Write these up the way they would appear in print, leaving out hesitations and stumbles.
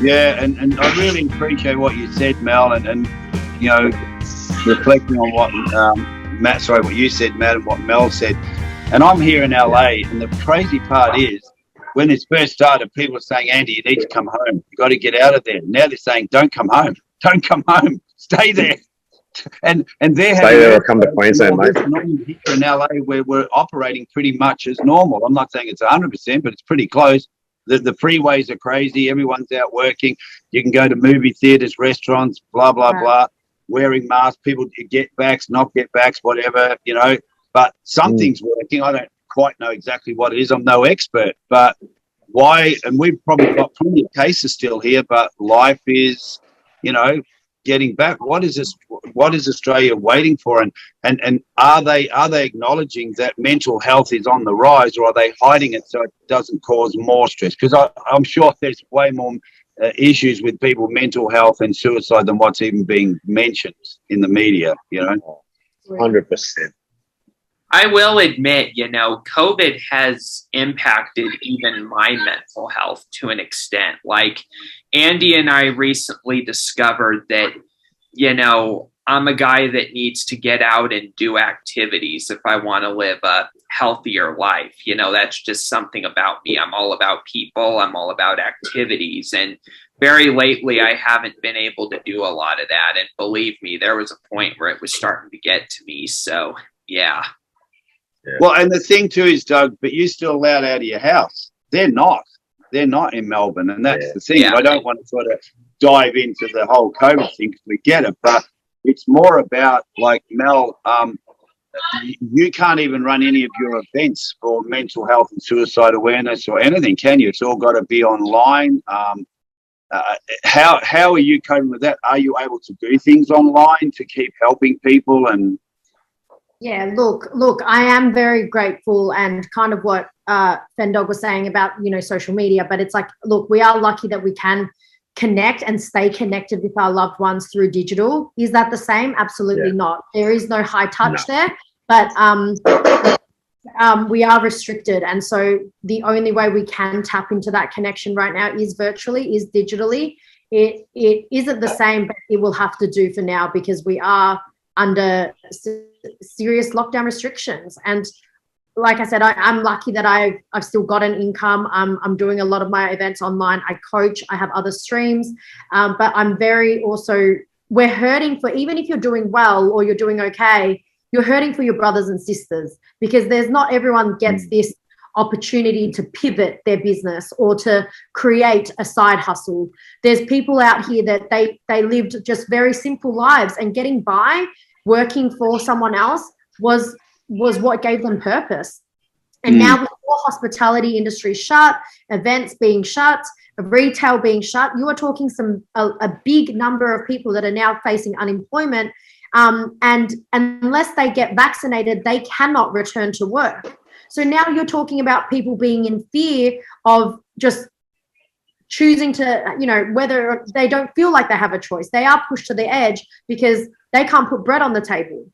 Yeah, and I really appreciate what you said, Mel, and you know, reflecting on what what you said, Matt, and what Mel said. And I'm here in LA, and the crazy part is, when this first started, people were saying, Andy, you need to come home. You got to get out of there. Now they're saying, don't come home. Don't come home. Stay there. And they're stay there or come to Queensland, mate. Here in LA, where we're operating pretty much as normal. I'm not saying it's 100%, but it's pretty close. The freeways are crazy. Everyone's out working. You can go to movie theaters, restaurants, blah, blah, blah, wearing masks. People get vaxxed, not get vaxxed, whatever, you know. But something's working. I don't quite know exactly what it is. I'm no expert. But why? And we've probably got plenty of cases still here, but life is, you know, getting back. What is this? What is Australia waiting for? And are they acknowledging that mental health is on the rise, or are they hiding it so it doesn't cause more stress? Because I'm sure there's way more issues with people, mental health and suicide, than what's even being mentioned in the media. You know, 100%. I will admit, you know, COVID has impacted even my mental health to an extent. Like, Andy and I recently discovered that, you know, I'm a guy that needs to get out and do activities if I want to live a healthier life. You know, that's just something about me. I'm all about people. I'm all about activities. And very lately, I haven't been able to do a lot of that. And believe me, there was a point where it was starting to get to me. So, yeah. Yeah. Well, and the thing too is, Doug, but you're still allowed out of your house. They're not in Melbourne, and that's the thing. I don't want to sort of dive into the whole COVID thing because we get it, but it's more about, like, Mel, you can't even run any of your events for mental health and suicide awareness or anything, can you? It's all got to be online. How are you coping with that? Are you able to do things online to keep helping people? And yeah, look, I am very grateful, and kind of what Fendogg was saying about, you know, social media, but it's like, look, we are lucky that we can connect and stay connected with our loved ones through digital. Is that the same? Absolutely not. There is no high touch there, but we are restricted. And so the only way we can tap into that connection right now is virtually, is digitally. It isn't the same, but it will have to do for now because we are under serious lockdown restrictions. And like I said, I'm lucky that I've still got an income. I'm doing a lot of my events online. I coach. I have other streams. But I'm very also, we're hurting for, even if you're doing well or you're doing okay, you're hurting for your brothers and sisters, because there's not everyone gets this opportunity to pivot their business or to create a side hustle. There's people out here that they lived just very simple lives, and getting by working for someone else was what gave them purpose. And now with the hospitality industry shut, events being shut, retail being shut, you are talking a big number of people that are now facing unemployment. And unless they get vaccinated, they cannot return to work. So now you're talking about people being in fear of just choosing to, you know, whether they don't feel like they have a choice. They are pushed to the edge because they can't put bread on the table.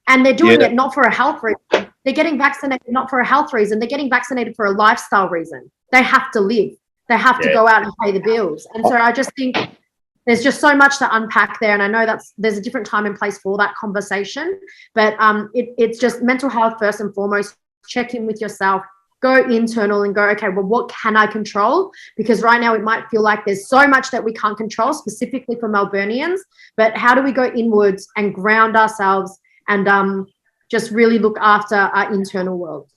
And they're doing it not for a health reason. They're getting vaccinated not for a health reason. They're getting vaccinated for a lifestyle reason. They have to live. They have to go out and pay the bills. And so I just think there's just so much to unpack there. And I know there's a different time and place for that conversation. But it's just mental health first and foremost. Check in with yourself. Go internal and go, okay, well, what can I control? Because right now it might feel like there's so much that we can't control, specifically for Melburnians. But how do we go inwards and ground ourselves and just really look after our internal world?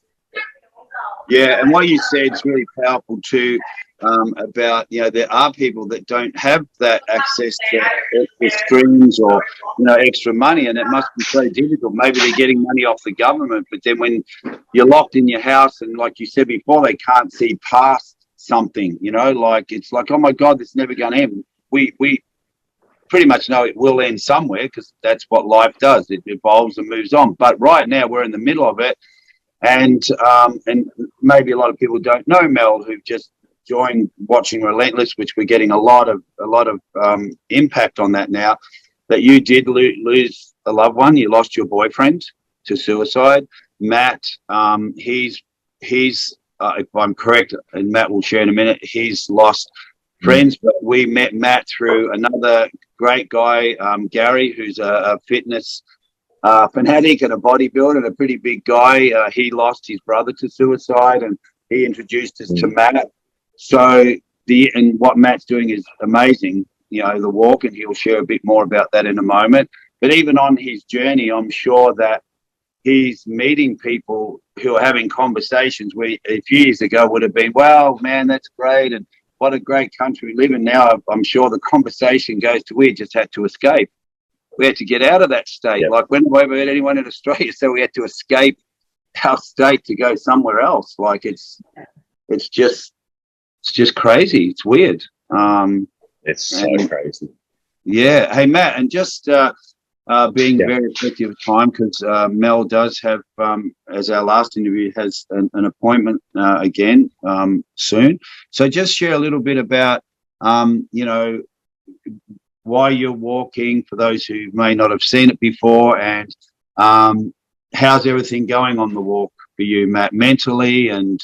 Yeah, and what you said is really powerful too, about, you know, there are people that don't have that access to extra streams or, you know, extra money, and it must be so difficult. Maybe they're getting money off the government, but then when you're locked in your house and, like you said before, they can't see past something, you know, like it's like, oh my God, this is never going to end. We pretty much know it will end somewhere because that's what life does. It evolves and moves on. But right now we're in the middle of it. And maybe a lot of people don't know, Mel, who've just joined watching Relentless, which we're getting a lot of impact on that now, that you did lose a loved one. You lost your boyfriend to suicide. Matt, he's if I'm correct, and Matt will share in a minute, he's lost friends, but we met Matt through another great guy, Gary, who's a fitness fanatic and a bodybuilder and a pretty big guy. He lost his brother to suicide, and he introduced us to Matt. So and what Matt's doing is amazing, the walk, and he'll share a bit more about that in a moment. But even on his journey, I'm sure that he's meeting people who are having conversations where a few years ago would have been, well, man, that's great, and what a great country we live in. Now I'm sure the conversation goes to, we just had to escape. We had to get out of that state. Yep. Like, when have I ever had anyone in Australia say we had to escape our state to go somewhere else? Like, it's just crazy. It's weird. It's so crazy. Yeah. Hey, Matt, and just being very effective of time, because Mel does have, as our last interview, has an appointment again soon. So just share a little bit about, why you're walking, for those who may not have seen it before, and how's everything going on the walk for you, Matt, mentally, and